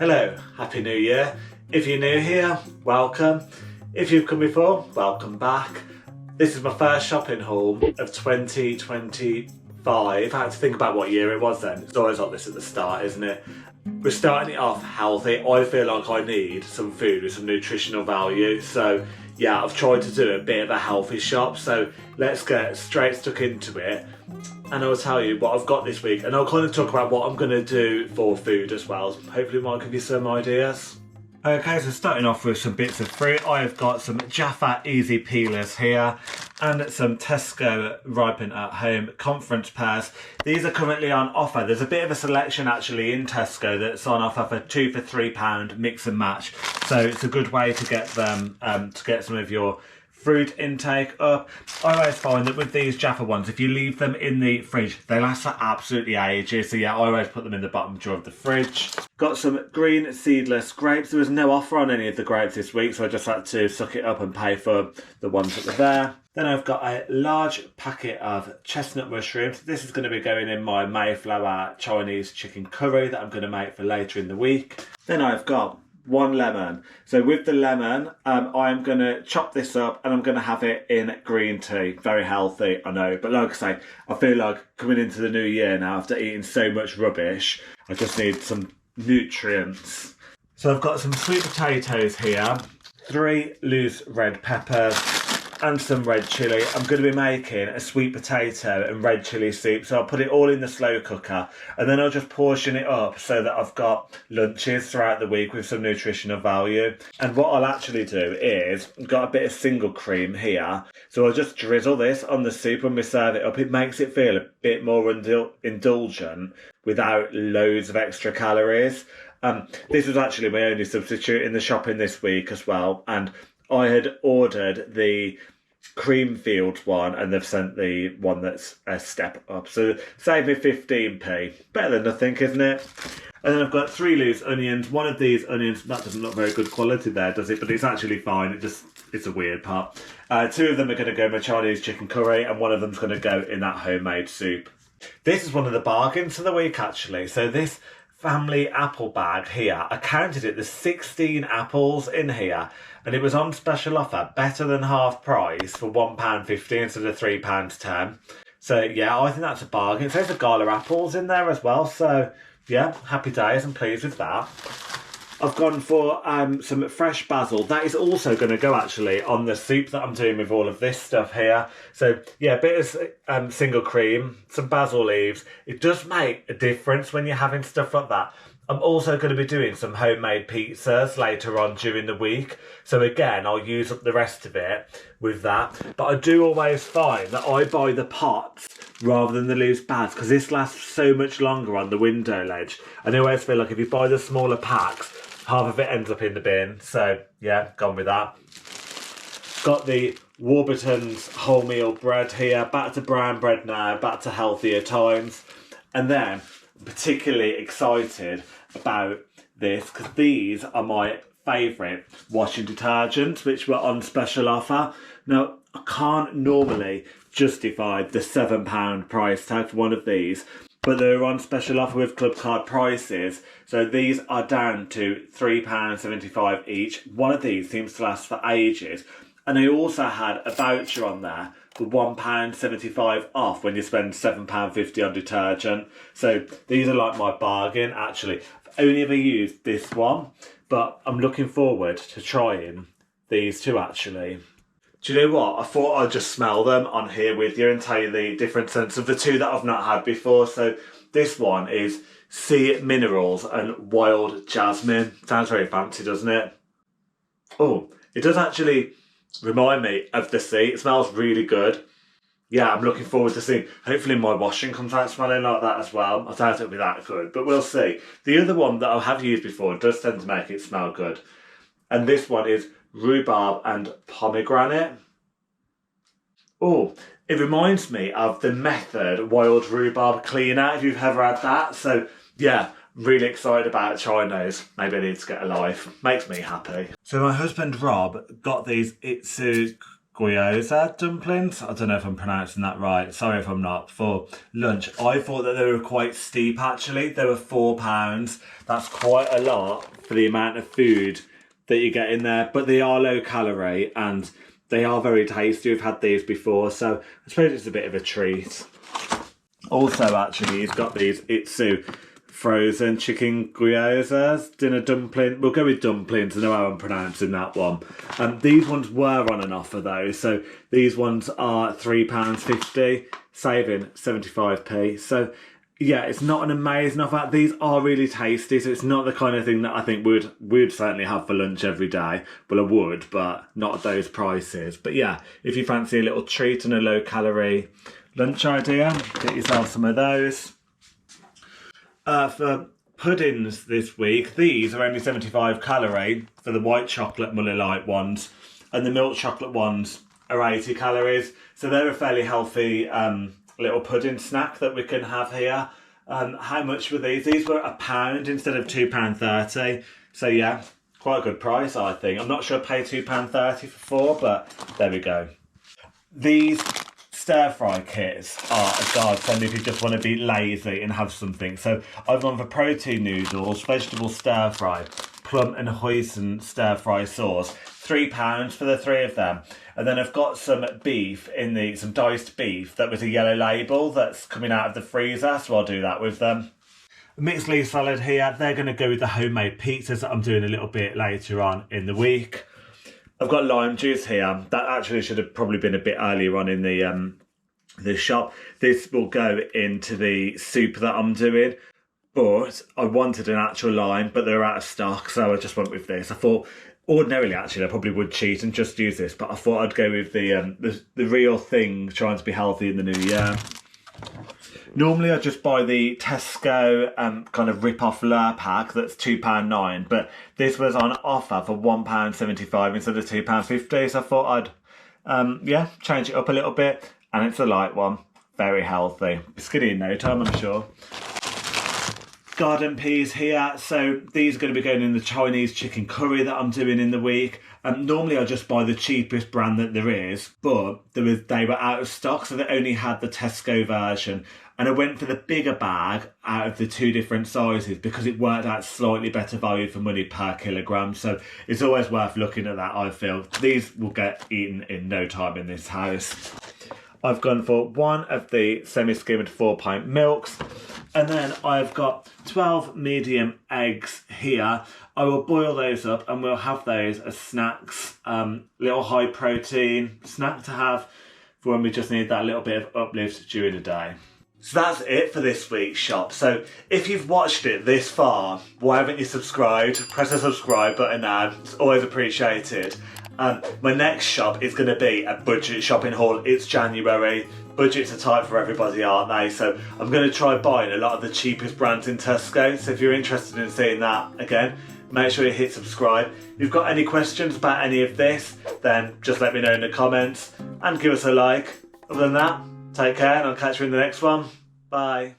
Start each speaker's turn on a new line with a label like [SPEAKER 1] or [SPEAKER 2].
[SPEAKER 1] Hello, Happy New Year. If you're new here, welcome. If you've come before, welcome back. This is my first shopping haul of 2025. I had to think about what year it was then. It's always like this at the start, isn't it? We're starting it off healthy. I feel like I need some food with some nutritional value. So yeah, I've tried to do a bit of a healthy shop. So let's get straight stuck into it. And I'll tell you what I've got this week, and I'll kind of talk about what I'm going to do for food as well. Hopefully it might give you some ideas. Okay, so starting off with some bits of fruit, I've got some Jaffa Easy Peelers here and some Tesco Ripen at Home Conference Pears. These are currently on offer. There's a bit of a selection actually in Tesco that's on offer for £2 for £3 mix and match. So it's a good way to get them, to get some of your fruit intake up. I always find that with these Jaffa ones, if you leave them in the fridge, they last for absolutely ages. So yeah, I always put them in the bottom drawer of the fridge. Got some green seedless grapes. There was no offer on any of the grapes this week, so I just had to suck it up and pay for the ones that were there. Then I've got a large packet of chestnut mushrooms. This is going to be going in my Mayflower Chinese chicken curry that I'm going to make for later in the week. Then I've got one lemon. So with the lemon, I'm going to chop this up and I'm going to have it in green tea. Very healthy, I know. But like I say, I feel like coming into the new year now, after eating so much rubbish, I just need some nutrients. So I've got some sweet potatoes here, 3 loose red peppers, and some red chilli. I'm going to be making a sweet potato and red chilli soup, so I'll put it all in the slow cooker and then I'll just portion it up so that I've got lunches throughout the week with some nutritional value. And what I'll actually do is, I've got a bit of single cream here, so I'll just drizzle this on the soup when we serve it up. It makes it feel a bit more indulgent without loads of extra calories. This was actually my only substitute in the shopping this week as well, and I had ordered the Creamfield one and they've sent the one that's a step up. So save me 15p. Better than nothing, isn't it? And then I've got 3 loose onions. One of these onions, that doesn't look very good quality there, does it? But it's actually fine. It's a weird part. 2 of them are going to go in my Chinese chicken curry and one of them's going to go in that homemade soup. This is one of the bargains of the week, actually. So this family apple bag here, I counted it, there's 16 apples in here and it was on special offer, better than half price for £1.50 instead of £3.10. So yeah, I think that's a bargain. So there's a gala apples in there as well, so yeah, happy days, I'm pleased with that. I've gone for some fresh basil. That is also going to go actually on the soup that I'm doing with all of this stuff here. So yeah, a bit of single cream, some basil leaves. It does make a difference when you're having stuff like that. I'm also going to be doing some homemade pizzas later on during the week. So again, I'll use up the rest of it with that. But I do always find that I buy the pots rather than the loose bags because this lasts so much longer on the window ledge. And I always feel like if you buy the smaller packs, half of it ends up in the bin. So yeah, gone with that. Got the Warburton's wholemeal bread here. Back to brown bread now, back to healthier times. And then I'm particularly excited about this because these are my favourite washing detergents which were on special offer. Now, I can't normally justify the £7 price tag for one of these, but they're on special offer with Clubcard prices. So these are down to £3.75 each. One of these seems to last for ages. And they also had a voucher on there for £1.75 off when you spend £7.50 on detergent. So these are like my bargain, actually. I've only ever used this one, but I'm looking forward to trying these two, actually. Do you know what? I thought I'd just smell them on here with you and tell you the different scents of the two that I've not had before. So this one is Sea Minerals and Wild Jasmine. Sounds very fancy, doesn't it? Oh, it does actually remind me of the sea. It smells really good. Yeah, I'm looking forward to seeing. Hopefully my washing comes out smelling like that as well. I doubt it'll be that good, but we'll see. The other one that I have used before does tend to make it smell good. And this one is rhubarb and pomegranate. Oh, it reminds me of the Method Wild Rhubarb Cleaner, if you've ever had that. So yeah, really excited about trying those. Maybe I need to get a life. Makes me happy. So my husband Rob got these Itsu gyoza dumplings. I don't know if I'm pronouncing that right. Sorry if I'm not. For lunch, I thought that they were quite steep actually. They were £4. That's quite a lot for the amount of food that you get in there. But they are low calorie and they are very tasty. We've had these before, so I suppose it's a bit of a treat. Also, actually, he's got these Itsu frozen chicken gyozas, dinner dumpling. We'll go with dumplings. I know how I'm pronouncing that one. These ones were on an offer though, so these ones are £3.50, saving 75p. So yeah, it's not an amazing offer. These are really tasty, so it's not the kind of thing that I think we'd certainly have for lunch every day. Well, I would, but not at those prices. But yeah, if you fancy a little treat and a low calorie lunch idea, get yourself some of those. For puddings this week, these are only 75 calorie for the white chocolate Muller Light ones, and the milk chocolate ones are 80 calories. So they're a fairly healthy little pudding snack that we can have here. How much were these? These were £1 instead of £2.30. So yeah, quite a good price, I think. I'm not sure I'd pay £2.30 for 4, but there we go. These stir-fry kits are a godsend if you just want to be lazy and have something. So I've gone for protein noodles, vegetable stir-fry, plum and hoisin stir-fry sauce. £3 for the 3 of them. And then I've got some beef some diced beef that was a yellow label that's coming out of the freezer, so I'll do that with them. Mixed leaf salad here. They're going to go with the homemade pizzas that I'm doing a little bit later on in the week. I've got lime juice here. That actually should have probably been a bit earlier on in the shop. This will go into the soup that I'm doing, but I wanted an actual lime, but they're out of stock, so I just went with this. I thought ordinarily, actually, I probably would cheat and just use this, but I thought I'd go with the real thing, trying to be healthy in the new year. Normally I just buy the Tesco kind of rip-off Lure pack that's £2.9, but this was on offer for £1.75 instead of £2.50, so I thought I'd change it up a little bit, and it's a light one, very healthy. Skinny in no time, I'm sure. Garden peas here, so these are going to be going in the Chinese chicken curry that I'm doing in the week. Normally I just buy the cheapest brand that there is, but they were out of stock, so they only had the Tesco version. And I went for the bigger bag out of the 2 different sizes because it worked out slightly better value for money per kilogram. So it's always worth looking at that, I feel. These will get eaten in no time in this house. I've gone for 1 of the semi-skimmed 4-pint milks. And then I've got 12 medium eggs here. I will boil those up and we'll have those as snacks. Little high protein snack to have for when we just need that little bit of uplift during the day. So that's it for this week's shop. So if you've watched it this far, why haven't you subscribed? Press the subscribe button now. It's always appreciated. My next shop is going to be a budget shopping haul. It's January. Budgets are tight for everybody, aren't they? So I'm going to try buying a lot of the cheapest brands in Tesco. So if you're interested in seeing that, again, make sure you hit subscribe. If you've got any questions about any of this, then just let me know in the comments and give us a like. Other than that, take care and I'll catch you in the next one. Bye.